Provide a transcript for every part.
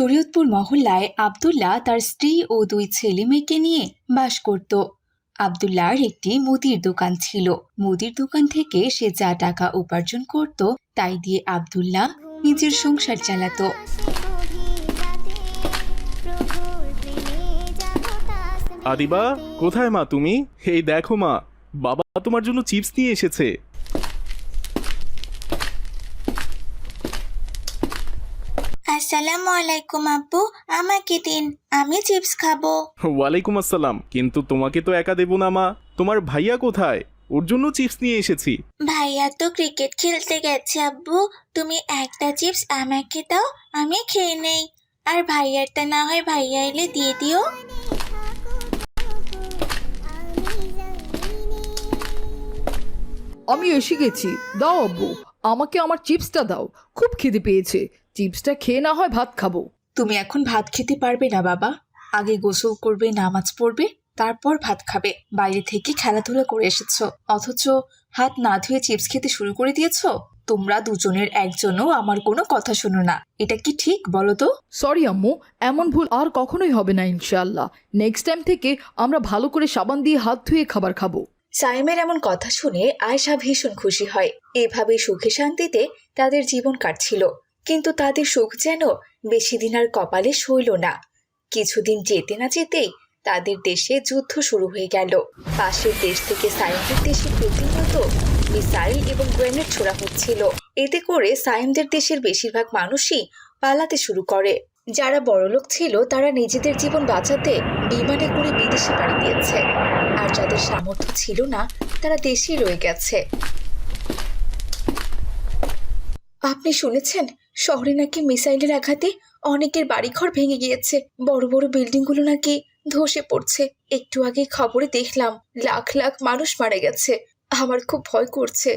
শরীয়তপুর মহল্লায় আব্দুল্লাহ তার স্ত্রী ও দুই ছেলে মেয়েকে নিয়ে বাস করত। আব্দুল্লাহর একটি মুদির দোকান ছিল। মুদির দোকান থেকে সে যা টাকা উপার্জন করত তাই দিয়ে আব্দুল্লাহ নিজের সংসার চালাতো। আদিবা, কোথায় মা তুমি? এই দেখো মা, বাবা তোমার জন্য চিপস নিয়ে এসেছে। আসসালামু আলাইকুম আব্বু, আমাকে দিন, আমি চিপস খাবো। ওয়ালাইকুম আসসালাম। কিন্তু তোমাকে তো একা দেবো না মা, তোমার ভাইয়া কোথায়? ওর জন্য চিপস নিয়ে এসেছি। ভাইয়া তো ক্রিকেট খেলতে গেছে আব্বু, তুমি একটা চিপস আমাকে দাও, আমি খেয়ে নেই। আর ভাইয়ারটা না হয় ভাইয়া এলে দিয়ে দিও। আমি এসে গেছি, দাও আব্বু, আমাকে আমার চিপসটা দাও, খুব খিদে পেয়েছে। চিপসটা খেয়ে না হয় ভাত খাবো। তুমি এখন ভাত খেতে পারবে না বাবা, আগে গোসল করবে, নামাজ পড়বে, তারপর ভাত খাবে। বাইরে থেকে খেলাধুলা করে এসেছো, অথচ হাত না ধুয়ে চিপস খেতে শুরু করে দিয়েছো। তোমরা দুজনের একজনও আমার কোনো কথা শোনো না, এটা কি ঠিক বলো তো? সরি আম্মু, এমন ভুল আর কখনোই হবে না ইনশাআল্লাহ। নেক্সট টাইম থেকে আমরা ভালো করে সাবান দিয়ে হাত ধুয়ে খাবার খাবো। সাইমের এমন কথা শুনে আয়েশা ভীষণ খুশি হয়। এভাবে সুখে শান্তিতে তাদের জীবন কাটছিল। কিন্তু তাদের সুখ যেন বেশি দিন আর কপালে সইল না। কিছুদিন যেতে না যেতেই তাদের দেশে যুদ্ধ শুরু হয়ে গেল। পাশের দেশ থেকে সাইমদের দেশে প্রতিনিয়ত মিসাইল এবং গ্রেনেড ছোড়া হচ্ছিল। এতে করে সাইমদের দেশের বেশিরভাগ মানুষই পালাতে শুরু করে। যারা বড়লোক ছিল তারা নিজেদের জীবন বাঁচাতে বিমানে করে বিদেশে পাড়ি দিয়েছে, আর যাদের সামর্থ্য ছিল না তারা দেশেই রয়ে গেছে। আপনি শুনেছেন শহরে নাকি মিসাইলের আঘাতে অনেকের বাড়িঘর ভেঙে গিয়েছে, বড় বড় বিল্ডিংগুলো নাকি ধসে পড়ছে। একটু আগে খবরে দেখলাম লাখ লাখ মানুষ মারা গেছে। আমার খুব ভয় করছে,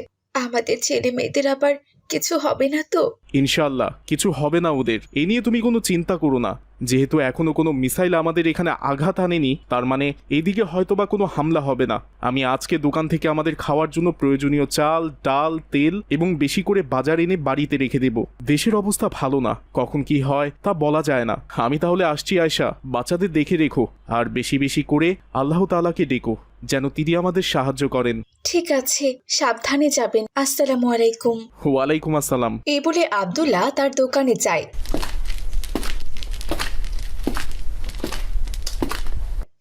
আমাদের ছেলে মেয়েদের আবার কিছু হবে না তো? ইনশাআল্লাহ কিছু হবে না ওদের, এ নিয়ে তুমি কোনো চিন্তা করো না। যেহেতু এখনো কোনো মিসাইল আমাদের এখানে আঘাত আনেনি, তার মানে এদিকে হয়তোবা কোনো হামলা হবে না। আমি আজকে দোকান থেকে আমাদের খাওয়ার জন্য প্রয়োজনীয় চাল, ডাল, তেল এবং বেশি করে বাজার এনে বাড়িতে রেখে দেব। দেশের অবস্থা ভালো না, কখন কি হয় তা বলা যায় না। আমি তাহলে আসছি আয়শা, বাচ্চাদের দেখে রেখো, আর বেশি বেশি করে আল্লাহ তাআলাকে ডেকো যেন তিনি আমাদের সাহায্য করেন। ঠিক আছে, সাবধানে যাবেন। আসসালামু আলাইকুম। ওয়ালাইকুম আসসালাম। এই বলে আব্দুল্লাহ তার দোকানে যায়।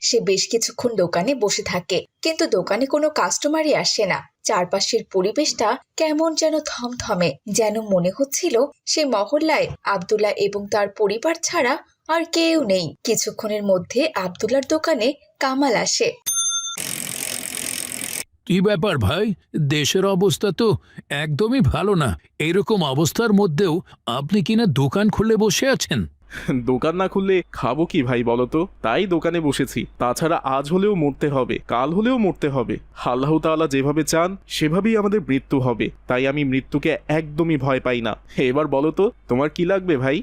সে বেশ কিছুক্ষণ দোকানে বসে থাকে, কিন্তু দোকানে কোনো কাস্টমারই আসে না। চারপাশের পরিবেশটা কেমন যেন থমথমে, যেন মনে হচ্ছিল সে মহল্লায় আব্দুল্লাহ এবং তার পরিবার ছাড়া আর কেউ নেই। কিছুক্ষণের মধ্যে আব্দুল্লাহর দোকানে কামাল আসে। কি ব্যাপার ভাই, দেশের অবস্থা তো একদমই ভালো না। এইরকম অবস্থার মধ্যেও আপনি কিনা দোকান খুলে বসে আছেন? দোকান না খুললে খাবো কি ভাই বলো তো? তাই দোকানে বসেছি। তাছাড়া আজ হলেও মরতে হবে, কাল হলেও মরতে হবে। আল্লাহ তাআলা যেভাবে চান সেভাবেই আমাদের মৃত্যু হবে। তাই আমি মৃত্যুকে একদমই ভয় পাই না। এবার বলো তো তোমার কি লাগবে ভাই?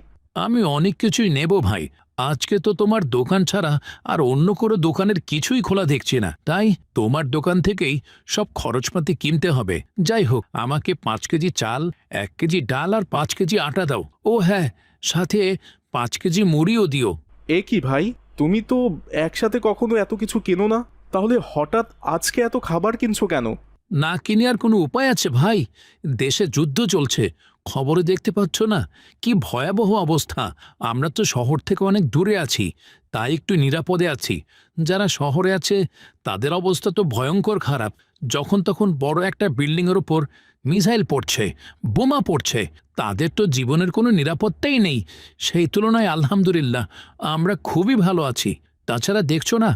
আমি অনেক কিছুই নেব ভাই। আজকে তো তোমার দোকান ছাড়া আর অন্য কোনো দোকানের কিছুই খোলা দেখছি না, তাই তোমার দোকান থেকেই সব খরচপাতি কিনতে হবে। যাই হোক, আমাকে 5 কেজি চাল, 1 কেজি ডাল আর 5 কেজি আটা দাও। ও হ্যাঁ, সাথে 5 কেজি মুড়িও দিও। এ কি ভাই, তুমি তো একসাথে কখনো এত কিছু কেনো না, তাহলে হঠাৎ আজকে এত খাবার কিনছো কেন? না কিনে আর কোনো উপায় আছে ভাই? দেশে যুদ্ধ চলছে, খবরে দেখতে পাচ্ছ না কি ভয়াবহ অবস্থা। আমরা তো শহর থেকে অনেক দূরে আছি, তাই একটু নিরাপদে আছি। যারা শহরে আছে তাদের অবস্থা তো ভয়ঙ্কর খারাপ। যখন তখন বড় একটা বিল্ডিংয়ের ওপর মিসাইল পড়ছে, বোমা পড়ছে, তাদের তো জীবনের কোনো নিরাপত্তাই নেই। সেই তুলনায় আলহামদুলিল্লাহ আমরা খুবই ভালো আছি। তাছাড়া দেখছো না,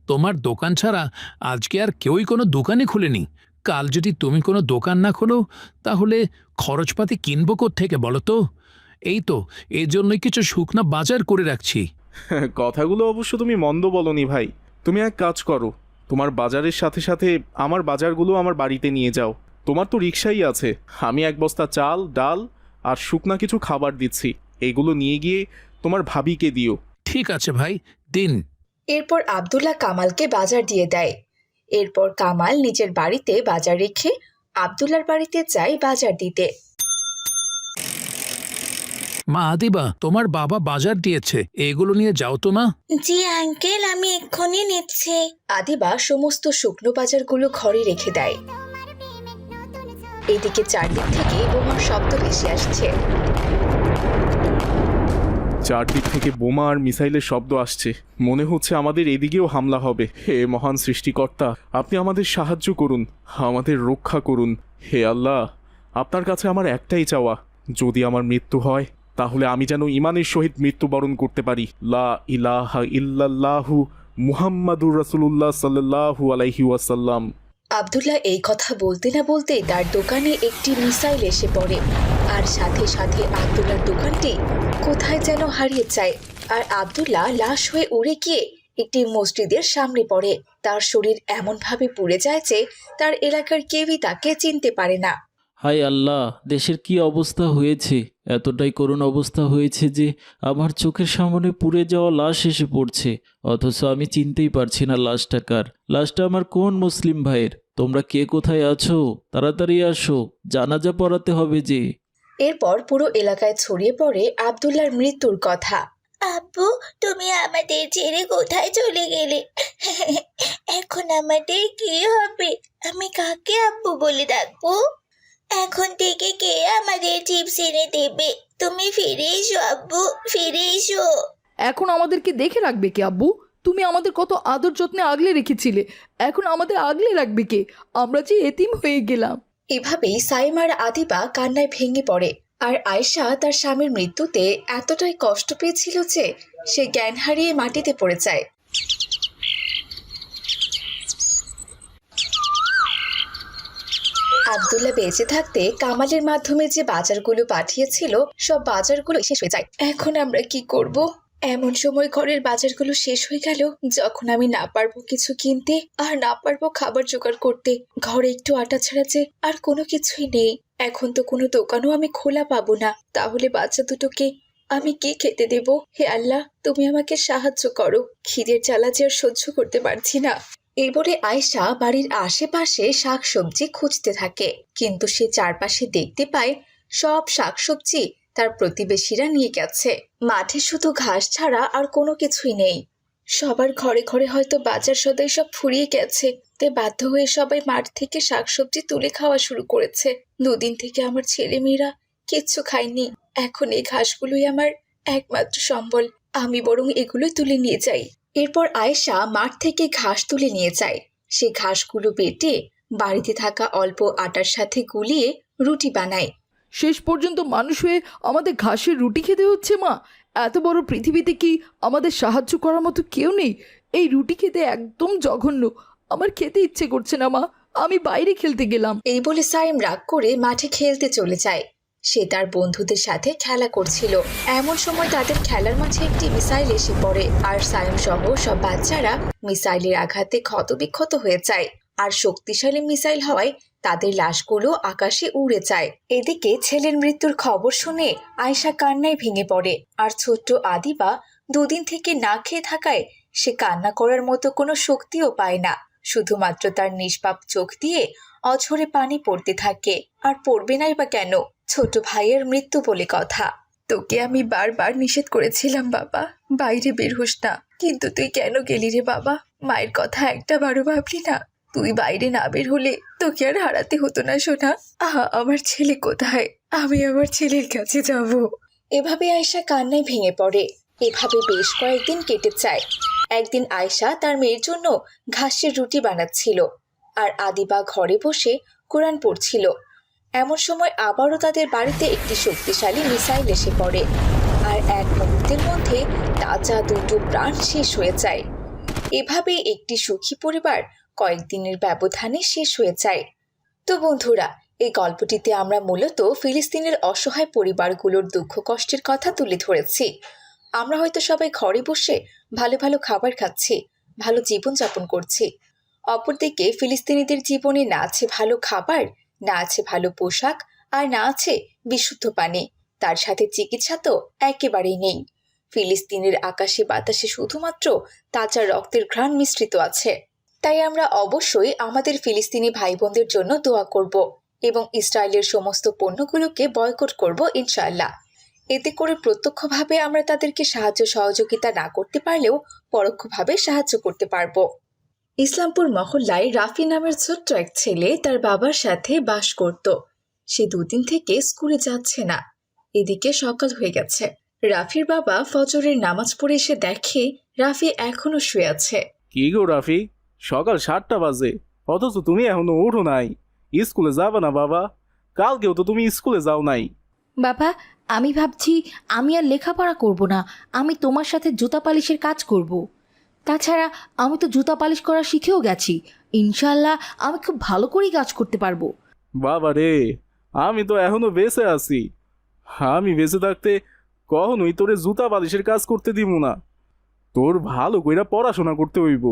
তোমার দোকান ছাড়া আজকে আর কেউই কোনো দোকানই খুলেনি। কাল যদি তুমি কোনো দোকান না খোলো তাহলে খরচপাতি কিনবো কোত্থেকে বলো তো? এই তো এই জন্যই কিছু শুকনা বাজার করে রাখছি। কথাগুলো অবশ্য তুমি মন্দ বলনি ভাই। তুমি এক কাজ করো, তোমার বাজারের সাথে সাথে আমার বাজারগুলো আমার বাড়িতে নিয়ে যাও। তোমার তো রিক্সাই আছে। আমি 1 বস্তা চাল, ডাল আর শুকনা কিছু খাবার দিচ্ছি, এগুলো নিয়ে গিয়ে তোমার ভাবিকে দিও। ঠিক আছে ভাই, দিন। এরপর আব্দুল্লাহ কামালকে বাজার দিয়ে দেয়। এরপর কামাল নিজের বাড়িতে বাজার রেখে আব্দুল্লাহর বাড়িতে যায় বাজার দিতে। মা আদিবা, তোমার বাবা বাজার দিয়েছে, এগুলো নিয়ে যাও তো মা। জি আঙ্কেল, আমি এক্ষুনি নিচ্ছি। আদিবা সমস্ত শুকনো বাজারগুলো ঘরে রেখে দেয়। এদিকে চারদিক থেকে বোমার শব্দ ভেসে আসছে। চারদিক থেকে বোমা আর মিসাইলের শব্দ আসছে, মনে হচ্ছে আমাদের এদিকেও হামলা হবে। হে মহান সৃষ্টিকর্তা, আপনি আমাদের সাহায্য করুন, আমাদের রক্ষা করুন। হে আল্লাহ, আপনার কাছে আমার একটাই চাওয়া, যদি আমার মৃত্যু হয় তাহলে আমি যেন ঈমানের সহিত মৃত্যুবরণ করতে পারি। লা ইলাহা ইল্লাল্লাহু মুহাম্মাদুর রাসূলুল্লাহ সাল্লাল্লাহু আলাইহি ওয়াসাল্লাম। আব্দুল্লাহ এই কথা বলতে না বলতে তার দোকানে একটি মিসাইল এসে পড়ে, আর সাথে সাথে আব্দুল্লাহর দোকানটি কোথায় যেন হারিয়ে যায়। আর আব্দুল্লাহ লাশ হয়ে উড়ে গিয়ে একটি মসজিদের সামনে পড়ে। তার শরীর এমনভাবে পুড়ে যায় যে তার এলাকার কেউই তাকে চিনতে পারে না। হায় আল্লাহ, দেশের কি অবস্থা হয়েছে! এতটাই করুণ অবস্থা হয়েছে যে আমার চোখের সামনে পুড়ে যাওয়া লাশ এসে পড়ছে, অথচ আমি চিনতেই পারছি না লাশটা কার। লাশটা আমার কোন মুসলিম ভাইয়ের। তোমরা কে কোথায় আছো? তাড়াতাড়ি আসো, জানাজা পড়াতে হবে যে। এরপর পুরো এলাকায় ছড়িয়ে পড়ে আব্দুল্লাহর মৃত্যুর কথা। আব্বু, তুমি আমাদের ছেড়ে কোথায় চলে গেলে? এখন আমাদের কি হবে? আমি কাকে আব্বু বলে ডাকবো? এখন থেকে কে আমাদের চিপস এনে দেবে? তুমি ফিরে এসো আব্বু, ফিরে এসো। এখন আমাদেরকে দেখে রাখবে কে আব্বু? তুমি আমাদের কত আদর যত্নে আগলে রেখেছিলে, এখন আমাদের আগলে রাখবে কে? আমরা যে এতিম হয়ে গেলাম। এভাবেই সাইম আর আদিবা কান্নায় ভেঙে পড়ে। আর আয়েশা তার স্বামীর মৃত্যুতে এতটাই কষ্ট পেয়েছিল যে সে জ্ঞান হারিয়ে মাটিতে পড়ে যায়। আব্দুল্লাহ বেঁচে থাকতে কামালের মাধ্যমে যে বাজারগুলো পাঠিয়েছিল সব বাজারগুলো শেষ হয়ে যায়। এখন আমরা কি করব? এমন সময় ঘরের বাজারগুলো শেষ হয়ে গেল যখন আমি না পারবো কিছু কিনতে, আর না পারবো খাবার জোগাড় করতে। ঘরে একটু আটা ছাড়া যে আর কোনো কিছুই নেই। এখন তো কোনো দোকানও আমি খোলা পাবো না। তাহলে বাচ্চা দুটোকে আমি কি খেতে দেব? হে আল্লাহ, তুমি আমাকে সাহায্য করো। খিদের জ্বালা যে আর সহ্য করতে পারছি না। এই বলে আয়েশা বাড়ির আশেপাশে শাকসবজি খুঁজতে থাকে, কিন্তু সে চারপাশে দেখতে পায় সব শাকসবজি তার প্রতিবেশীরা নিয়ে গেছে। মাঠে শুধু ঘাস ছাড়া আর কোনো কিছুই নেই। সবার ঘরে ঘরে হয়তো বাজার সদাই সব ফুরিয়ে গেছে, তাই বাধ্য হয়ে সবাই মাঠ থেকে শাকসবজি তুলে খাওয়া শুরু করেছে। দুদিন থেকে আমার ছেলেমেয়েরা কিচ্ছু খায়নি। এখন এই ঘাসগুলোই আমার একমাত্র সম্বল। আমি বরং এগুলো তুলে নিয়ে যাই। এরপর আয়েশা মাঠ থেকে ঘাস তুলে নিয়ে যায়। সে ঘাসগুলো বেটে বাড়িতে থাকা অল্প আটার সাথে গুলিয়ে রুটি বানায়। শেষ পর্যন্ত মানুষ হয়ে আমাদের ঘাসের রুটি খেতে হচ্ছে মা। এত বড় পৃথিবীতে কি আমাদের সাহায্য করার মতো কেউ নেই? এই রুটি খেতে একদম জঘন্য, আমার খেতে ইচ্ছে করছে না মা, আমি বাইরে খেলতে গেলাম। এই বলে সাইম রাগ করে মাঠে খেলতে চলে যায়। সে তার বন্ধুদের সাথে খেলা করছিল। এমন সময় তাদের খেলার মাঝে একটি মিসাইল এসে পড়ে, আর সাইম সহ সব বাচ্চারা মিসাইলের আঘাতে ক্ষতবিক্ষত হয়ে যায়। আর শক্তিশালী মিসাইল হওয়ায় তাদের লাশগুলো আকাশে উড়ে যায়। এদিকে ছেলের মৃত্যুর খবর শুনে আয়েশা কান্নায় ভেঙে পড়ে। আর ছোট্ট আদিবা দুদিন থেকে না খেয়ে থাকায় সে কান্না করার মতো কোনো শক্তিও পায় না। শুধুমাত্র তার নিষ্পাপ চোখ দিয়ে অঝরে পানি পড়তে থাকে। আর পড়বে নাই বা কেন? ছোট ভাইয়ের মৃত্যু বলে কথা। তোকে আমি বারবার নিষেধ করেছিলাম বাবা, বাইরে বের হোস না, কিন্তু তুই কেন গেলি রে বাবা? মায়ের কথা একটা বারো ভাবলি না? তুই বাইরে না বের হলে তোকে আর হারাতে হতো না সোনা। আমার ছেলে কোথায়? আমি আমার ছেলের কাছে যাব। এভাবে আয়েশা কান্নায় ভেঙে পড়ে। এভাবে বেশ কয়েকদিন কেটে যায়। একদিন আয়েশা তার মেয়ের জন্য ঘাসের রুটি বানাচ্ছিল, আর আদিবা ঘরে বসে কোরআন পড়ছিল। এমন সময় আবারও তাদের বাড়িতে একটি শক্তিশালী মিসাইল এসে পড়ে, আর এক মুহূর্তের মধ্যে তাজা দুটো প্রাণ শেষ হয়ে যায়। এভাবে একটি সুখী পরিবার কয়েকদিনের ব্যবধানে শেষ হয়ে যায়। তো বন্ধুরা, এই গল্পটিতে আমরা মূলত ফিলিস্তিনের অসহায় পরিবারগুলোর দুঃখ কষ্টের কথা তুলে ধরেছি। আমরা হয়তো সবাই ঘরে বসে ভালো ভালো খাবার খাচ্ছি, ভালো জীবনযাপন করছি। অপরদিকে ফিলিস্তিনিদের জীবনে না আছে ভালো খাবার, না আছে ভালো পোশাক, আর না আছে বিশুদ্ধ পানি। তার সাথে চিকিৎসা তো একেবারেই নেই। ফিলিস্তিনের আকাশে বাতাসে শুধুমাত্র তাজা রক্তের ঘ্রাণ মিশ্রিত আছে। তাই আমরা অবশ্যই আমাদের ফিলিস্তিনি ভাই বোনদের জন্য দোয়া করব এবং ইসরায়েলের সমস্ত পণ্যগুলোকে বয়কট করব ইনশাআল্লাহ। এতে করে প্রত্যক্ষভাবে আমরা তাদেরকে সাহায্য সহযোগিতা না করতে পারলেও পরোক্ষভাবে সাহায্য করতে পারবো। ইসলামপুর মহল্লায় রাফি নামের ছোট্ট এক ছেলে তার বাবার সাথে বাস করত। সে 2 দিন থেকে স্কুলে যাচ্ছে না। এদিকে সকাল হয়ে গেছে। রাফির বাবা ফজরের নামাজ পড়ে এসে দেখে রাফি এখনো শুয়ে আছে। কি গো রাফি, সকাল 7টা বাজে, অথচ তুমি এখনো ওঠো নাই। স্কুলে যাবে না বাবা? কালকেও তো তুমি স্কুলে যাও নাই। বাবা, আমি ভাবছি আমি আর লেখাপড়া করব না, আমি তোমার সাথে জুতা পালিশের কাজ করব। তাছাড়া আমি তো জুতা পালিশ করা শিখেও গেছি, ইনশাল্লাহ আমি খুব ভালো করেই কাজ করতে পারবো। বাবা রে, আমি তো এখনো বেঁচে আছি। আমি বেঁচে থাকতে কখনোই তোরে জুতা বালিশের কাজ করতে দিব না। তোর ভালো কইরা পড়াশোনা করতে হইব,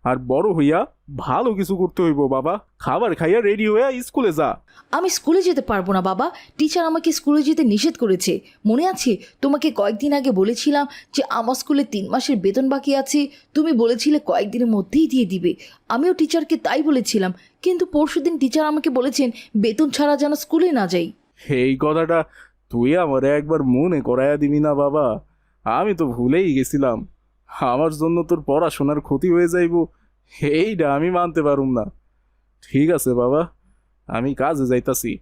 আর বড় হইয়া ভালো কিছু করতে হইব বাবা। খাবার খাইয়া রেডি হইয়া স্কুলে যা। আমি স্কুলে যেতে পারবো না বাবা, টিচার আমাকে স্কুলে যেতে নিষেধ করেছে। মনে আছে তোমাকে কয়েকদিন আগে বলেছিলাম যে আমার স্কুলে 3 মাসের বেতন বাকি আছে, তুমি বলেছিলে কয়েকদিনের মধ্যেই দিয়ে দিবে। আমিও টিচারকে তাই বলেছিলাম, কিন্তু পরশুদিন টিচার আমাকে বলেছেন বেতন ছাড়া যেন স্কুলে না যাই। এই কথাটা তুই আমার একবার মনে করাইয়া দিবি না বাবা? আমি তো ভুলেই গেছিলাম। আমার জন্য তোর পড়াশোনার ক্ষতি হয়ে যাইব, এইটা আমি মানতে পারুম না। ঠিক আছে বাবা, আমি কাজে যাইতাছি।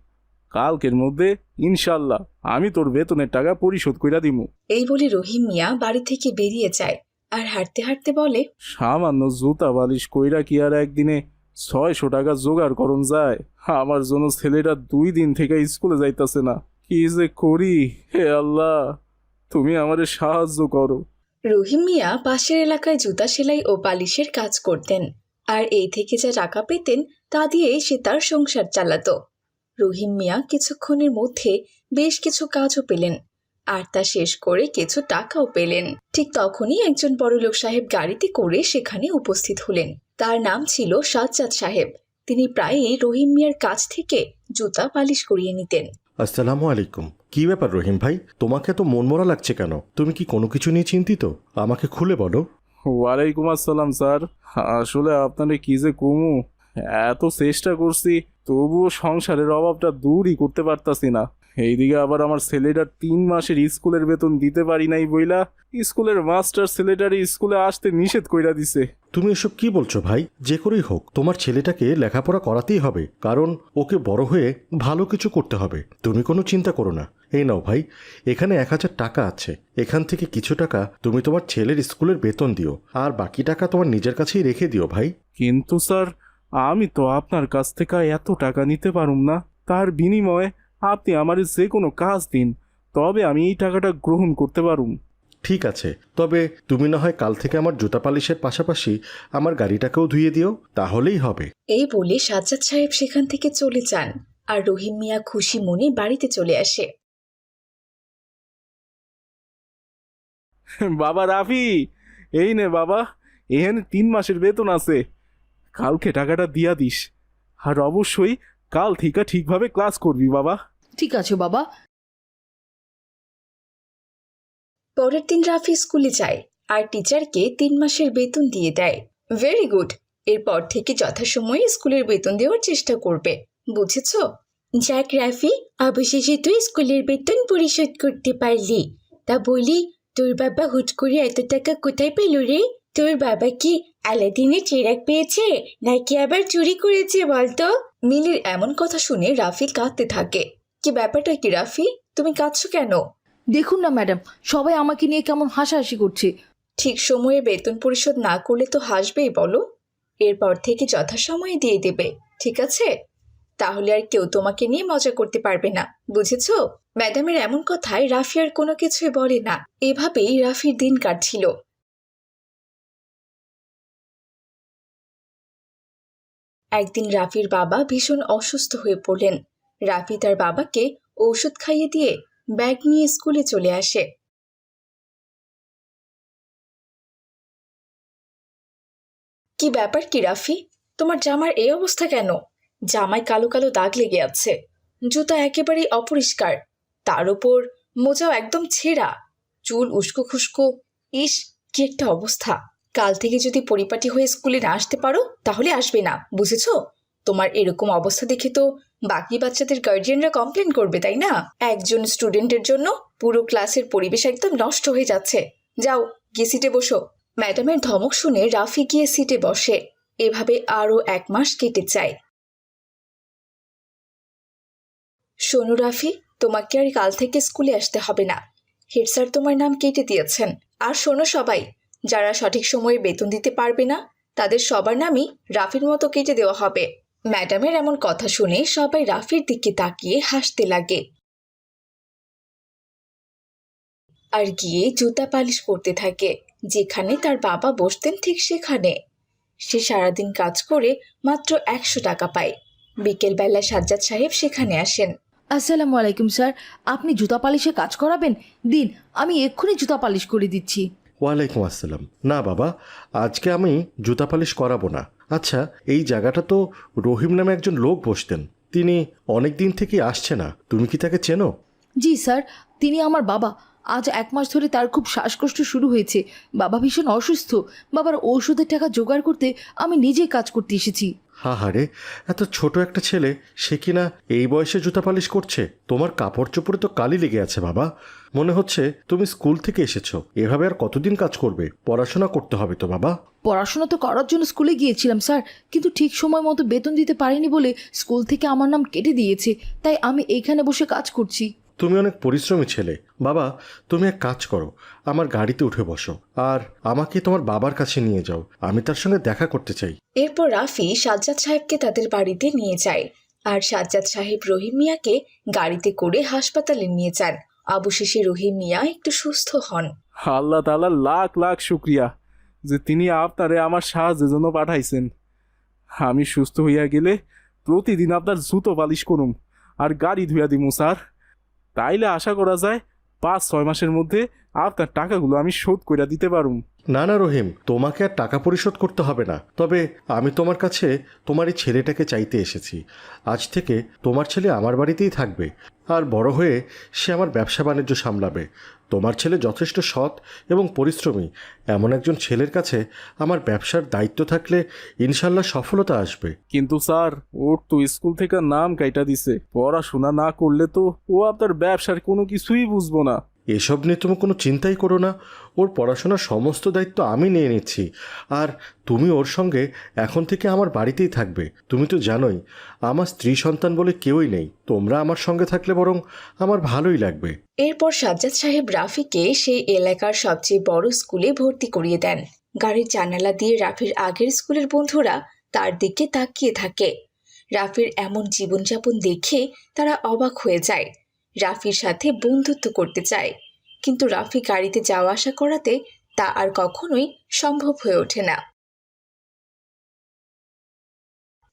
কালকের মধ্যে ইনশাল্লাহ আমি তোর বেতনের টাকা পরিশোধ কইরা দিমু। এই বলে রহিম মিয়া বাড়ি থেকে বেরিয়ে যায় আর হাঁটতে হাঁটতে বলে, সামান্য জুতা বালিশ কইরা কি আর একদিনে 600 টাকা জোগাড় করন যায়? আমার জন্য ছেলেটা 2 দিন থেকে স্কুলে যাইতাছে না। কি যে করি, হে আল্লাহ, তুমি আমারে সাহায্য করো। রহিম মিয়া পাশের এলাকায় জুতা সেলাই ও পালিশের কাজ করতেন, আর এই থেকে যা টাকা পেতেন তা দিয়ে সে তার সংসার চালাতো। রহিম মিয়া কিছুক্ষণের মধ্যে বেশ কিছু কাজও পেলেন, আর তা শেষ করে কিছু টাকাও পেলেন। ঠিক তখনই একজন বড়লোক সাহেব গাড়িতে করে সেখানে উপস্থিত হলেন। তার নাম ছিল সাজ্জাদ সাহেব। তিনি প্রায়ই রহিম মিয়ার কাছ থেকে জুতা পালিশ করিয়ে নিতেন। আসসালামু আলাইকুম। কি ব্যাপার রহিম ভাই, তোমাকে তো মনমরা লাগছে কেন? তুমি কি কোনো কিছু নিয়ে চিন্তিত? আমাকে খুলে বলো। ওয়ালাইকুম আসসালাম স্যার। আসলে আপনারে কি যে কমু, এত চেষ্টা করছি তবুও সংসারের অভাবটা দূরই করতে পারতাছি না। এইদিকে আবার আমার ছেলেটার 3 মাসের স্কুলের বেতন দিতে পারি নাই বইলা স্কুলের মাস্টার ছেলেটারই স্কুলে আসতে নিষেধ কইরা দিছে। তুমি এসব কি বলছো ভাই? যে করেই হোক তোমার ছেলেটাকে লেখাপড়া করাতেই হবে, কারণ ওকে বড় হয়ে ভালো কিছু করতে হবে। তুমি কোনো চিন্তা করো না। এই নাও ভাই, এখানে 1000 টাকা আছে। এখান থেকে কিছু টাকা তুমি তোমার ছেলের স্কুলের বেতন দিও, আর বাকি টাকা তোমার নিজের কাছেই রেখে দিও ভাই। কিন্তু স্যার, আমি তো আপনার কাছ থেকে এত টাকা নিতে পারুম না। তার বিনিময়ে আপনি আমার যে কোনো কাজ দিন, তবে আমি এই টাকাটা গ্রহণ করতে পারুম। ঠিক আছে, তবে তুমি না হয় কাল থেকে আমার জুতা পালিশের পাশাপাশি আমার গাড়িটাকেও ধুয়ে দিও, তাহলেই হবে। এই বলে সাজ্জাদ সাহেব সেখান থেকে চলে যান, আর রহিম মিয়া খুশি মনে বাড়িতে চলে আসে। বাবা রাফি, এই নে বাবা, এখানে 3 মাসের বেতন আছে। কালকে টাকাটা দিয়া দিস, আর অবশ্যই কাল থেকে ঠিকভাবে ক্লাস করবি বাবা। ঠিক আছে বাবা। পরের দিন রাফি স্কুলে যায় আর টিচারকে 3 মাসের বেতন দিয়ে দেয়। Very good. এরপর থেকে যথাসময়ে স্কুলের বেতন দেওয়ার চেষ্টা করবে, বুঝেছো? যাক রাফি, অবশেষে তুই স্কুলের বেতন পরিশোধ করতে পারলি। তা বলি, তোর বাবা হুট করে এত টাকা কোথায় পেল রে? তোর বাবা কি আলাদিনের চেরাগ পেয়েছে, নাকি আবার চুরি করেছে বলতো? মিলির এমন কথা শুনে রাফি কাঁদতে থাকে। কি ব্যাপারটা কি রাফি, তুমি কাঁদছো কেন? দেখুন না ম্যাডাম, সবাই আমাকে নিয়ে কেমন হাসাহাসি করছে। ঠিক সময়ে বেতন পরিশোধ না করলে তো হাসবেই বলো। এরপর থেকে যথাসময়ে দিয়ে দেবে, ঠিক আছে? তাহলে আর কেউ তোমাকে নিয়ে মজা করতে পারবে না, বুঝেছো? ম্যাডামের এমন কথায় রাফি আর কোনো কিছুই বলে না। এভাবেই রাফির দিন কাটছিল। একদিন রাফির বাবা ভীষণ অসুস্থ হয়ে পড়লেন। রাফি তার বাবাকে ঔষধ খাইয়ে দিয়ে ব্যাগ নিয়ে স্কুলে চলে আসে। কি ব্যাপার কি রাফি, তোমার জামার এই অবস্থা কেন? জামায় কালো কালো দাগ লেগে আছে, জুতা একেবারেই অপরিষ্কার, তার উপর মোজাও একদম ছেঁড়া, চুল উস্কো খুস্কো। ইস, কি একটা অবস্থা! কাল থেকে যদি পরিপাটি হয়ে স্কুলে না আসতে পারো তাহলে আসবে না, বুঝেছো? তোমার এরকম অবস্থা দেখে তো বাকি বাচ্চাদের গার্জিয়ানরা কমপ্লেন করবে, তাই না? একজন স্টুডেন্টের জন্য পুরো ক্লাসের পরিবেশ একদম নষ্ট হয়ে যাচ্ছে। যাও গিয়ে সিটে বসো। ম্যাডামের ধমক শুনে রাফি গিয়ে সিটে বসে। এভাবে আরও 1 মাস কেটে যায়। শোনো রাফি, তোমাকে আর কাল থেকে স্কুলে আসতে হবে না। হেড স্যার তোমার নাম কেটে দিয়েছেন। আর শোনো সবাই, যারা সঠিক সময়ে বেতন দিতে পারবে না তাদের সবার নামই রাফির মতো কেটে দেওয়া হবে। ম্যাডামের এমন কথা শুনে সবাই রাফির দিকে তাকিয়ে হাসতে লাগে আর গিয়ে জুতা পালিশ করতে থাকে, যেখানে তার বাবা বসতেন ঠিক সেখানে। সে সারাদিন কাজ করে মাত্র 100 টাকা পায়। বিকেলবেলা সাজ্জাদ সাহেব সেখানে আসেন। আসসালামু আলাইকুম স্যার, আপনি জুতা পালিশে কাজ করাবেন? দিন, আমি এক্ষুনি জুতা পালিশ করে দিচ্ছি। ওয়ালাইকুম আসসালাম। না বাবা, আজকে আমি জুতা পালিশ করাবো না। আচ্ছা, এই জায়গাটা তো রহিম নামে একজন লোক বসতেন, তিনি অনেক দিন থেকেই আসছে না, তুমি কি তাকে চেনো? জি স্যার, তিনি আমার বাবা। আজ 1 মাস ধরে তার খুব শ্বাসকষ্ট শুরু হয়েছে। বাবা ভীষণ অসুস্থ। বাবার ঔষধের টাকা জোগাড় করতে আমি নিজেই কাজ করতে এসেছি। হা হারে, এত ছোট একটা ছেলে, সে কিনা এই বয়সে জুতা পালিশ করছে? তোমার কাপড় চোপড়ে তো কালি লেগে আছে বাবা। মনে হচ্ছে তুমি স্কুল থেকে এসেছো। এভাবে আর কতদিন কাজ করবে? পড়াশোনা করতে হবে তো বাবা। পড়াশোনা তো করার জন্য স্কুলে গিয়েছিলাম স্যার, কিন্তু ঠিক সময় মতো বেতন দিতে পারিনি বলে স্কুল থেকে আমার নাম কেটে দিয়েছে। তাই আমি এইখানে বসে কাজ করছি। তুমি অনেক পরিশ্রমী ছেলে। বাবা, তুমি এক কাজ করো, আমার গাড়িতে উঠে বসো আর আমাকে তোমার বাবার কাছে নিয়ে যাও, আমি তার সঙ্গে দেখা করতে চাই। এরপর রাফি সাজ্জাদ সাহেবকে তাদের বাড়িতে নিয়ে যায় আর সাজ্জাদ সাহেব রহিম মিয়াকে গাড়িতে করে হাসপাতালে নিয়ে যান। অবশেষে রহিম মিয়া একটু সুস্থ হন। আল্লাহ তাআলা লাখ লাখ শুক্রিয়া যে তিনি আপনারে আমার সাহায্যের জন্য পাঠাইছেন। আমি সুস্থ হইয়া গেলে প্রতিদিন আপনার জুতো পালিশ করুম আর গাড়ি ধুইয়া দিমু স্যার। তাইলে আশা করা যায় 5-6 মাসের মধ্যে আপনার টাকাগুলো আমি শোধ কইরা দিতে পারুম। না না রহিম, তোমাকে আর টাকা পরিশোধ করতে হবে না। তবে আমি তোমার কাছে তোমার এই ছেলেটাকে চাইতে এসেছি। আজ থেকে তোমার ছেলে আমার বাড়িতেই থাকবে আর বড় হয়ে সে আমার ব্যবসা বাণিজ্য সামলাবে। তোমার ছেলে যথেষ্ট সৎ এবং পরিশ্রমী। এমন একজন ছেলের কাছে আমার ব্যবসার দায়িত্ব থাকলে ইনশাল্লাহ সফলতা আসবে। কিন্তু স্যার, ওর তো স্কুল থেকে নাম কাইটা দিছে। পড়াশোনা না করলে তো ও আপনার ব্যবসার কোনো কিছুই বুঝবো না। এসব নিয়ে তুমি কোনো চিন্তাই করো না, ওর পড়াশোনার সমস্ত দায়িত্ব আমি নিয়ে নিচ্ছি। আর তুমি ওর সঙ্গে এখন থেকে আমার বাড়িতেই থাকবে। তুমি তো জানোই আমার স্ত্রী সন্তান বলে কেউই নেই, তোমরা আমার সঙ্গে থাকলে বরং আমার ভালোই লাগবে। এরপর সাজ্জাদ সাহেব রাফিকে সেই এলাকার সবচেয়ে বড় স্কুলে ভর্তি করিয়ে দেন। গাড়ির জানালা দিয়ে রাফির আগের স্কুলের বন্ধুরা তার দিকে তাকিয়ে থাকে। রাফির এমন জীবনযাপন দেখে তারা অবাক হয়ে যায়। রাফির সাথে বন্ধুত্ব করতে চায়, কিন্তু রাফি গাড়িতে যাওয়া আসা করাতে তা আর কখনোই সম্ভব হয়ে ওঠে না।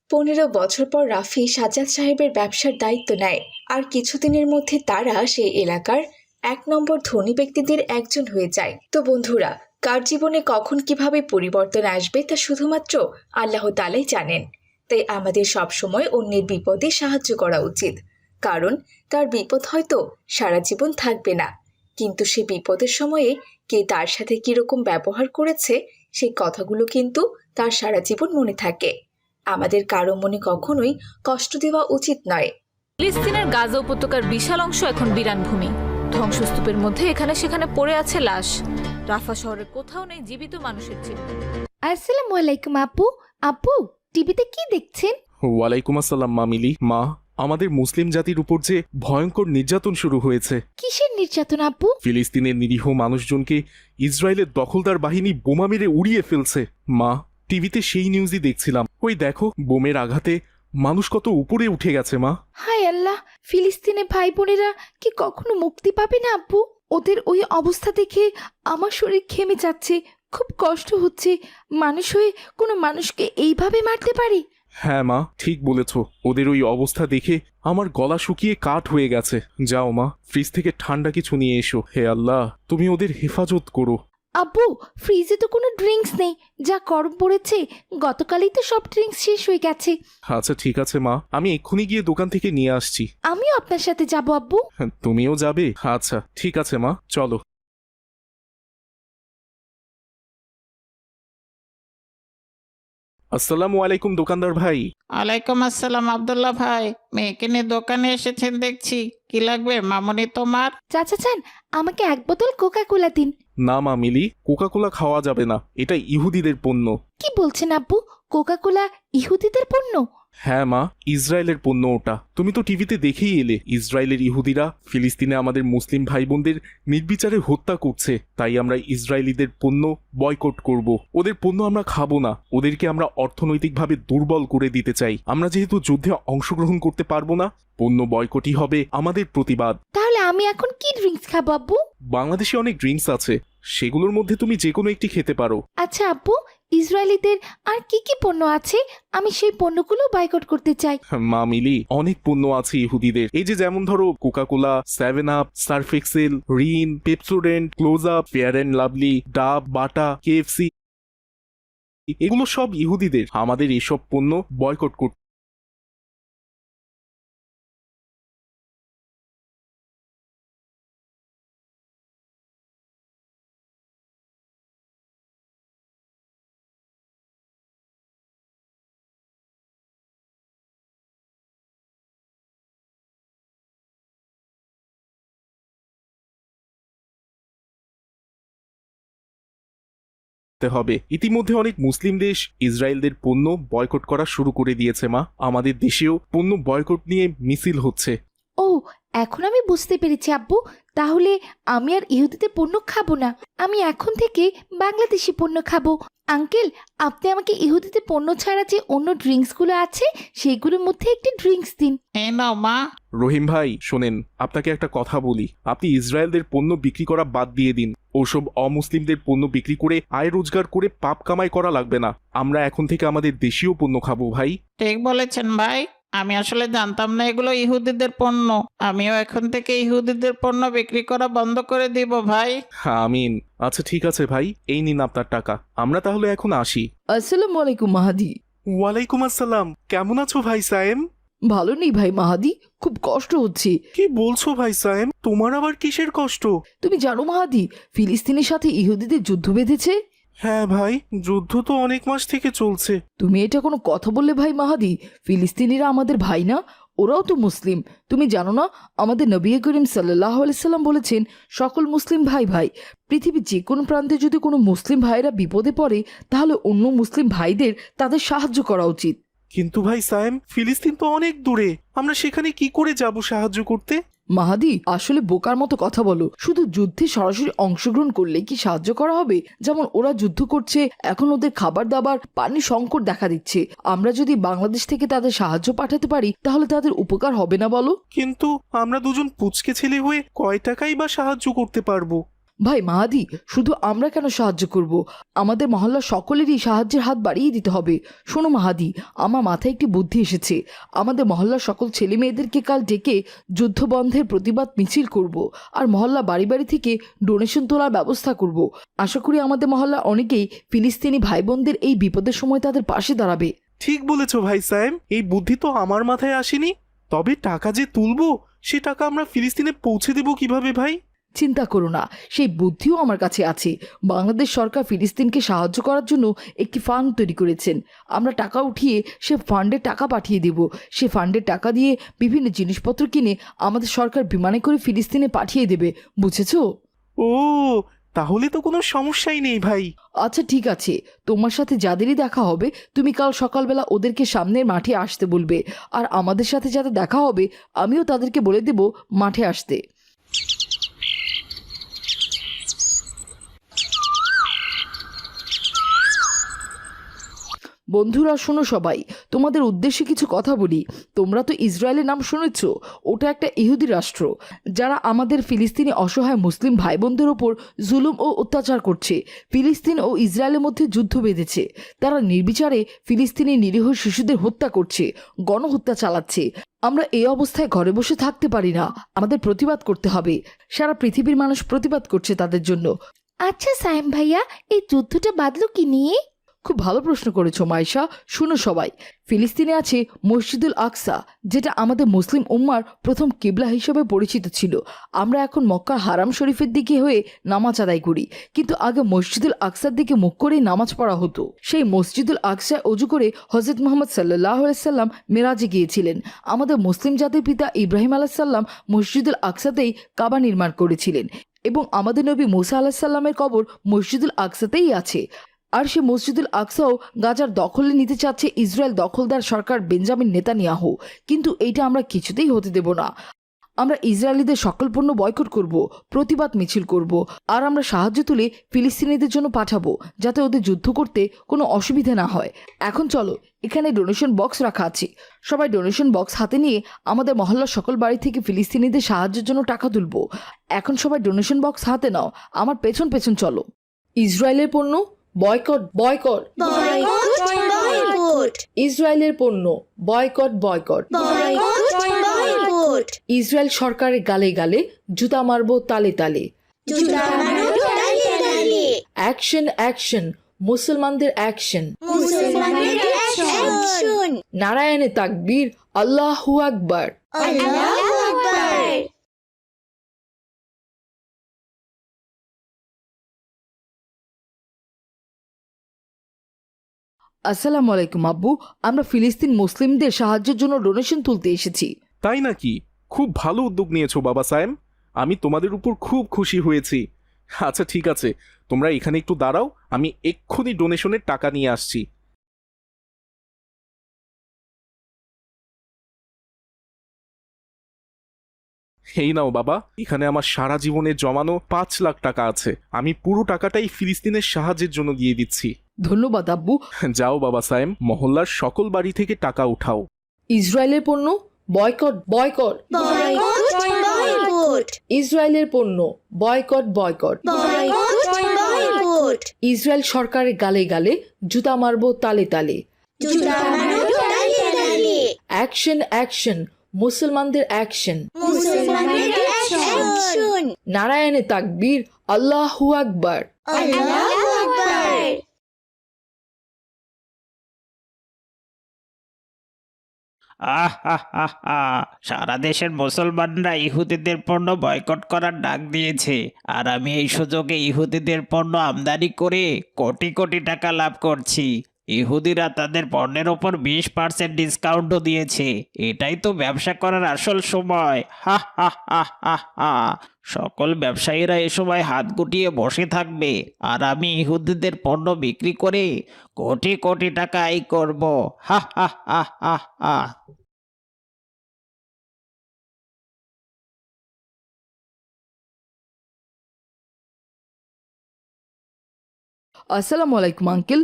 15 বছর পর রাফি সাজ্জাদ সাহেবের ব্যবসার দায়িত্ব নেয় আর কিছুদিনের মধ্যে তারা সেই এলাকার 1 নম্বর ধনী ব্যক্তিদের একজন হয়ে যায়। তো বন্ধুরা, কার জীবনে কখন কিভাবে পরিবর্তন আসবে তা শুধুমাত্র আল্লাহ তাআলাই জানেন। তাই আমাদের সবসময় অন্যের বিপদে সাহায্য করা উচিত, কারণ তার বিপদ হয়তো সারা জীবন থাকবে না, কিন্তু সে বিপদের সময়ে কে তার সাথে কিরকম ব্যবহার করেছে সেই কথাগুলো কিন্তু তার সারা জীবন মনে থাকে। আমাদের কারো মনে কখনোই কষ্ট দেওয়া উচিত নয়। ফিলিস্তিনের গাজা উপত্যকার বিশাল অংশ এখন বিরান ভূমি। ধ্বংসস্তূপের মধ্যে এখানে সেখানে পড়ে আছে লাশ। রাফা শহরের কোথাও নেই জীবিত মানুষের চিহ্ন। আসসালামু আলাইকুম আপু। আপু, টিভিতে কি দেখছেন? ওয়ালাইকুম আসসালাম মামিলি। মা, আমাদের মুসলিম জাতির উপর যে ভয়ঙ্কর নির্যাতন শুরু হয়েছে। কিসের নির্যাতন আপু? ফিলিস্তিনের নিরীহ মানুষজনকে ইসরায়েলের দখলদার বাহিনী বোমা মেরে উড়িয়ে ফেলছে। মা, টিভিতে সেই নিউজই দেখছিলাম। ওই দেখো, বোমের আঘাতে মানুষ কত উপরে উঠে গেছে। মা, হায় আল্লাহ, ফিলিস্তিনে ভাই বোনেরা কি কখনো মুক্তি পাবে না আপু? ওদের ওই অবস্থা দেখে আমার শরীর ঘেমে যাচ্ছে, খুব কষ্ট হচ্ছে। মানুষ হয়ে কোনো মানুষকে এইভাবে মারতে পারে? হ্যাঁ মা, ঠিক বলেছ। ওদের ওই অবস্থা দেখে আমার গলা শুকিয়ে কাঠ হয়ে গেছে। যাও মা, ফ্রিজ থেকে ঠান্ডা কিছু নিয়ে এসো। হে আল্লাহ, তুমি ওদের হেফাজত করো। আব্বু, ফ্রিজে তো কোনো ড্রিঙ্কস নেই, যা গরম পড়েছে। গতকালই তো সব ড্রিঙ্কস শেষ হয়ে গেছে। আচ্ছা ঠিক আছে মা, আমি এক্ষুনি গিয়ে দোকান থেকে নিয়ে আসছি। আমিও আপনার সাথে যাব আব্বু। তুমিও যাবে? আচ্ছা ঠিক আছে মা, চলো। আসসালামু আলাইকুম দোকানদার ভাই। ওয়ালাইকুম আসসালাম আব্দুল্লাহ ভাই, মেয়েকে নিয়ে দোকানে এসেছেন দেখছি। কি লাগবে মামুনি তোমার? চাচা চান আমাকে এক বোতল কোকা কোলা দিন। না মা মিলি, কোকাকোলা খাওয়া যাবে না, এটা ইহুদিদের পণ্য। কি বলছেন আব্বু, কোকা কোলা ইহুদিদের পণ্য? হ্যাঁ মা, ইসরায়েলের পণ্য ওটা। তুমি তো টিভিতে দেখেই এলে, ইসরায়েলের ইহুদিরা ফিলিস্তিনে আমাদের মুসলিম ভাই বোনদের নির্বিচারে হত্যা করছে। তাই আমরা ইসরায়েলিদের পণ্য বয়কট করব। ওদের পণ্য আমরা খাবো না, ওদেরকে আমরা অর্থনৈতিকভাবে দুর্বল করে দিতে চাই। আমরা যেহেতু যুদ্ধে অংশগ্রহণ করতে পারবো না, পণ্য বয়কটই হবে আমাদের প্রতিবাদ। তাহলে আমি এখন কি ড্রিঙ্কস খাবো আব্বু? বাংলাদেশে অনেক ড্রিঙ্কস আছে, সেগুলোর মধ্যে তুমি যে কোনো একটি খেতে পারো। আচ্ছা আব্বু, ইসরায়েলিদের আর কি কি পণ্য আছে? আমি সেই পণ্যগুলো বয়কট করতে চাই। মা মিলি, অনেক পণ্য আছে ইহুদিদের। এই যে যেমন ধরো Coca Cola, 7 Up, Surf Excel, Rin, Pepsodent, Close Up, Fair and Lovely, Dove, Bata, KFC, এগুলো সব ইহুদিদের। আমাদের এসব পণ্য বয়কট করতে হবে। ইতিমধ্যে অনেক মুসলিম দেশ ইসরায়েলদের পণ্য বয়কট করা শুরু করে দিয়েছে মা। আমাদের দেশেও পণ্য বয়কট নিয়ে মিছিল হচ্ছে। ও, এখন আমি বুঝতে পেরেছি আব্বু। তাহলে আমি আর ইহুদিদের পণ্য খাবো না, আমি এখন থেকে বাংলাদেশি পণ্য খাবো। আঙ্কেল, আপনি আমাকে ইহুদিদের পণ্য ছাড়া যে অন্য ড্রিঙ্কসগুলো আছে সেগুলোর মধ্যে একটি ড্রিঙ্কস দিন। এই নাও মা। রহিম ভাই শোনেন, আপনাকে একটা কথা বলি। আপনি ইসরায়েলদের পণ্য বিক্রি করা বাদ দিয়ে দিন। ওসব অমুসলিমদের পণ্য বিক্রি করে আয় রোজগার করে পাপ কামাই করা লাগবে না। আমরা এখন থেকে আমাদের দেশীয় পণ্য খাবো ভাই। ঠিক বলেছেন ভাই, আমি আসলে জানতাম না এগুলো ইহুদিদের পণ্য। আমিও এখন থেকে ইহুদিদের পণ্য বিক্রি করা বন্ধ করে দিব ভাই। হ্যাঁ আমিন। আচ্ছা ঠিক আছে ভাই, এই নিন আপনার টাকা। আমরা তাহলে এখন আসি। আসসালামু আলাইকুম মাহাদি। ওয়ালাইকুম আসসালাম। কেমন আছো ভাই সায়েম? ভালো নেই ভাই মাহাদি, খুব কষ্ট হচ্ছে। কি বলছো ভাই সায়েম? তোমার আবার কিসের কষ্ট? তুমি জানো মাহাদি, ফিলিস্তিনের সাথে ইহুদিদের যুদ্ধ বেঁধেছে। হ্যাঁ ভাই, যুদ্ধ তো অনেক মাস থেকে চলছে। তুমি এটা কোনো কথা বললে ভাই মাহাদি? ফিলিস্তিনিরা আমাদের ভাই না? ওরাও তো মুসলিম। তুমি জানো না, আমাদের নবী করিম সাল্লাল্লাহু আলাইহি সাল্লাম বলেছেন, সকল মুসলিম ভাই ভাই। পৃথিবীর যে কোনো প্রান্তে যদি কোনো মুসলিম ভাইরা বিপদে পড়ে, তাহলে অন্য মুসলিম ভাইদের তাদের সাহায্য করা উচিত। কিন্তু ভাই সায়েম, ফিলিস্তিন তো অনেক দূরে, আমরা সেখানে কি করে যাব সাহায্য করতে? মাহাদি, আসলে বোকার মতো কথা বলো। শুধু যুদ্ধে সরাসরি অংশগ্রহণ করলে কি সাহায্য করা হবে? যেমন ওরা যুদ্ধ করছে, এখন ওদের খাবার দাবার পানি সংকট দেখা দিচ্ছে। আমরা যদি বাংলাদেশ থেকে তাদের সাহায্য পাঠাতে পারি, তাহলে তাদের উপকার হবে না বলো? কিন্তু আমরা দুজন পুচকে ছেলে হয়ে কয় টাকাই বা সাহায্য করতে পারবো? ভাই মাহাদি, শুধু আমরা কেন সাহায্য করব? আমাদের মহল্লার সকলেরই সাহায্যের হাত বাড়িয়ে দিতে হবে। শোনো মাহাদি, আমার মাথায় একটি বুদ্ধি এসেছে। আমাদের মহল্লার সকল ছেলে মেয়েদেরকে কাল ডেকে যুদ্ধ বন্ধের প্রতিবাদ মিছিল করব, আর মহল্লা বাড়ি বাড়ি থেকে ডোনেশন তোলার ব্যবস্থা করব। আশা করি আমাদের মহল্লা অনেকেই ফিলিস্তিনি ভাই বোনদের এই বিপদের সময় তাদের পাশে দাঁড়াবে। ঠিক বলেছো ভাই সায়েম, এই বুদ্ধি তো আমার মাথায় আসেনি। তবে টাকা যে তুলবো, সে টাকা আমরা ফিলিস্তিনে পৌঁছে দেবো কিভাবে ভাই? চিন্তা করো না, সেই বুদ্ধিও আমার কাছে আছে। বাংলাদেশ সরকার ফিলিস্তিনকে সাহায্য করার জন্য একটি ফান্ড তৈরি করেছেন। আমরা টাকা উঠিয়ে সে ফান্ডে টাকা পাঠিয়ে দেব। সে ফান্ডের টাকা দিয়ে বিভিন্ন জিনিসপত্র কিনে আমাদের সরকার বিমানে করে ফিলিস্তিনে পাঠিয়ে দেবে। বুঝেছো? ও, তাহলে তো কোনো সমস্যাই নেই ভাই। আচ্ছা ঠিক আছে, তোমার সাথে যাদেরই দেখা হবে তুমি কাল সকালবেলা ওদেরকে সামনের মাঠে আসতে বলবে, আর আমাদের সাথে যাদের দেখা হবে আমিও তাদেরকে বলে দেব মাঠে আসতে। বন্ধুরা শোনো সবাই, তোমাদের উদ্দেশ্যে কিছু কথা বলি। তোমরা তো ইসরায়েলের নাম শুনেছ, ওটা একটা ইহুদি রাষ্ট্র, যারা আমাদের ফিলিস্তিনি অসহায় মুসলিম ভাই বোনদের ওপর জুলুম ও অত্যাচার করছে। ফিলিস্তিন ও ইসরায়েলের মধ্যে যুদ্ধ বেঁধেছে। তারা নির্বিচারে ফিলিস্তিনি নিরীহ শিশুদের হত্যা করছে, গণহত্যা চালাচ্ছে। আমরা এই অবস্থায় ঘরে বসে থাকতে পারি না, আমাদের প্রতিবাদ করতে হবে। সারা পৃথিবীর মানুষ প্রতিবাদ করছে তাদের জন্য। আচ্ছা সায়েম ভাইয়া, এই যুদ্ধটা বাঁধলো কি নিয়ে? খুব ভালো প্রশ্ন করেছো মাইশা। শুনো সবাই, ফিলিস্তিনে আছে মসজিদুল আকসা, যেটা আমাদের মুসলিম উম্মার প্রথম কিবলা হিসেবে পরিচিত ছিল। আমরা এখন মক্কার হারাম শরীফের দিকে হয়ে নামাজ আদায় করি, কিন্তু আগে মসজিদুল আকসার দিকে মুখ করেই নামাজ পড়া হতো। সেই মসজিদুল আকসায় অজু করে হজরত মুহাম্মদ সাল্লাল্লাহু আলাইহি সাল্লাম মেরাজে গিয়েছিলেন। আমাদের মুসলিম জাতির পিতা ইব্রাহিম আলাইহিস সাল্লাম মসজিদুল আকসাতেই কাবা নির্মাণ করেছিলেন, এবং আমাদের নবী মুসা আলাইহিস সাল্লামের কবর মসজিদুল আকসাতেই আছে। আর সে মসজিদুল আকসাও গাজার দখলে নিতে চাচ্ছে ইসরায়েল দখলদার সরকার বেঞ্জামিন নেতানিয়াহু, কিন্তু এইটা আমরা কিছুতেই হতে দেব না। আমরা ইসরায়েলিদের সকল পণ্য বয়কট করব, প্রতিবাদ মিছিল করব, আর আমরা সাহায্য তুলে ফিলিস্তিনিদের জন্য পাঠাবো, যাতে ওদের যুদ্ধ করতে কোনো অসুবিধা না হয়। এখন চলো, এখানে ডোনেশন বক্স রাখা আছে, সবাই ডোনেশন বক্স হাতে নিয়ে আমাদের মহল্লার সকল বাড়ি থেকে ফিলিস্তিনিদের সাহায্যের জন্য টাকা তুলব। এখন সবাই ডোনেশন বক্স হাতে নাও, আমার পেছন পেছন চলো। ইসরায়েলের পণ্য বয়কট বয়কট বয়কট ইসরায়েলের পণ্য বয়কট বয়কট বয়কট ইসরায়েল সরকারের গালে গালে জুতা মারবো তালে তালে। জুতা মারো তালে তালে। অ্যাকশন অ্যাকশন, মুসলমানদের অ্যাকশন। মুসলমানদের অ্যাকশন। নারায়ণে তাকবীর, আল্লাহু আকবার। আল্লাহু আকবার। আসসালামু আলাইকুম আব্বু, আমরা ফিলিস্তিন মুসলিমদের সাহায্যের জন্য ডোনেশন তুলতে এসেছি। তাই নাকি? খুব ভালো উদ্যোগ নিয়েছো বাবা সায়েম, আমি তোমাদের উপর খুব খুশি হয়েছি। আচ্ছা ঠিক আছে, তোমরা এখানে একটু দাঁড়াও, আমি এক্ষুনি ডোনেশনের টাকা নিয়ে আসছি। এই নাও বাবা, এখানে আমার সারা জীবনের জমানো 5 লাখ টাকা আছে। আমি পুরো টাকাটাই ফিলিস্তিনের সাহায্যের জন্য দিয়ে দিচ্ছি। ধন্যবাদ আব্বু। যাও বাবা সায়েম, মহল্লার সকল বাড়ি থেকে টাকা উঠাও। ইসরায়েলের পণ্য বয়কট বয়কট বয়কট ইসরায়েলের পণ্য বয়কট বয়কট বয়কট ইসরায়েল সরকারের গালে গালে জুতা মারবো তালে তালে। জুতা মারো তালে তালে। অ্যাকশন অ্যাকশন, মুসলমানদের অ্যাকশন। মুসলমানদের অ্যাকশন। নারায়ণে তাকবীর, আল্লাহু আকবার। আল্লাহু আকবার। সারা দেশের মুসলমানরা ইহুদিদের পণ্য বয়কট করার ডাক দিয়েছে, আর আমি এই সুযোগে ইহুদিদের পণ্য আমদানি করে কোটি কোটি টাকা লাভ করছি। ইহুদিরা তাদের পণ্যের ওপর 20% ডিসকাউন্টও দিয়েছে। এটাই তো ব্যবসা করার আসল সময়। হা হা হা হা হা। সকল ব্যবসায়ীরা এ সময় হাত গুটিয়ে বসে থাকবে, আর আমি ইহুদিদের পণ্য বিক্রি করে কোটি কোটি টাকা আয় করব। হা হা হা হা হা। আসসালামু আলাইকুম আঙ্কেল।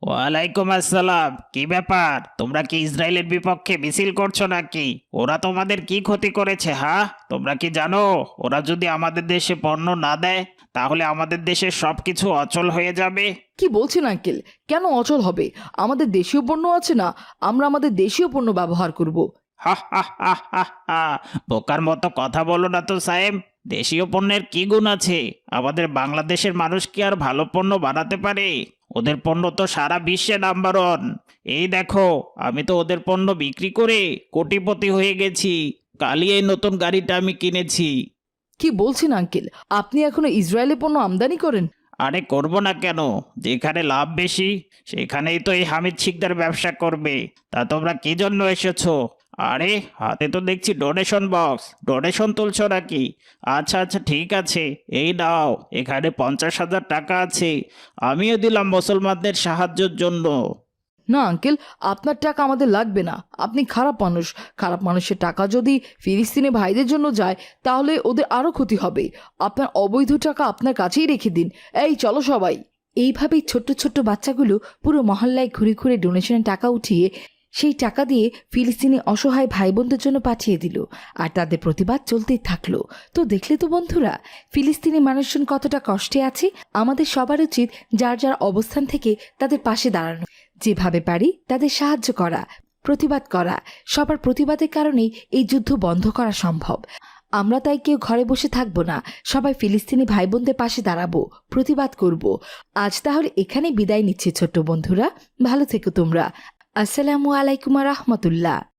ওয়ালাইকুম আসসালাম। কি ব্যাপার, তোমরা কি ইসরায়েলের বিপক্ষে মিছিল করছো নাকি? ওরা তোমাদের কি ক্ষতি করেছে? হ্যাঁ, তোমরা কি জানো ওরা যদি আমাদের দেশে পণ্য না দেয় তাহলে আমাদের দেশের সবকিছু অচল হয়ে যাবে? কি বলছেন আঙ্কেল? কেন অচল হবে? আমাদের দেশীয় পণ্য আছে না, আমরা আমাদের দেশীয় পণ্য ব্যবহার করব। হা হা হা হা হা। বোকার মতো কথা বলো না তো সাহেব। দেশীয় পণ্যের কি গুণ আছে? আমাদের বাংলাদেশের মানুষ কি আর ভালো পণ্য বানাতে পারে? ওদের পণ্য তো সারা বিশ্বে নাম্বার 1। এই দেখো, আমি তো ওদের পণ্য বিক্রি করে কোটিপতি হয়ে গেছি। কালই এই নতুন গাড়িটা আমি কিনেছি। কি বলছেন আঙ্কেল? আপনি এখনো ইসরায়েলের পণ্য আমদানি করেন? আরে করব না কেন? যেখানে লাভ বেশি সেখানেই তো এই হামিদ শিকদার ব্যবসা করবে। তা তোমরা কি জন্য এসেছো? আরে হাতে তো দেখছি ডোনেশন বক্স। ডোনেশন তুলছো নাকি? আচ্ছা আচ্ছা ঠিক আছে, এই নাও, এখানে 50,000 টাকা আছে। আমিও দিলাম মুসলমানদের সাহায্যের জন্য। না আঙ্কেল, আপনার টাকা আমাদের লাগবে না। আপনি খারাপ মানুষ। খারাপ মানুষের টাকা যদি ফিলিস্তিনি ভাইদের জন্য যায় তাহলে ওদের আরও ক্ষতি হবে। আপনার অবৈধ টাকা আপনার কাছেই রেখে দিন। এই চলো সবাই। এইভাবেই ছোট্ট ছোট্ট বাচ্চাগুলো পুরো মহল্লায় ঘুরে ঘুরে ডোনেশনের টাকা উঠিয়ে সেই টাকা দিয়ে ফিলিস্তিনি অসহায় ভাই বোনদের জন্য পাঠিয়ে দিল, আর তাদের প্রতিবাদ চলতেই থাকলো। তো দেখলে তো বন্ধুরা, ফিলিস্তিনি মানুষজন কতটা কষ্টে আছে। আমাদের সবার উচিত যার যার অবস্থান থেকে তাদের পাশে দাঁড়ানো, যেভাবে পারি তাদের সাহায্য করা, প্রতিবাদ করা। সবার প্রতিবাদের কারণেই এই যুদ্ধ বন্ধ করা সম্ভব। আমরা তাই কেউ ঘরে বসে থাকবো না, সবাই ফিলিস্তিনি ভাই বোনদের পাশে দাঁড়াবো, প্রতিবাদ করব। আজ তাহলে এখানে বিদায় নিচ্ছি ছোট্ট বন্ধুরা, ভালো থেকো তোমরা। আসসালামু আলাইকুম রহমতুল্লাহ।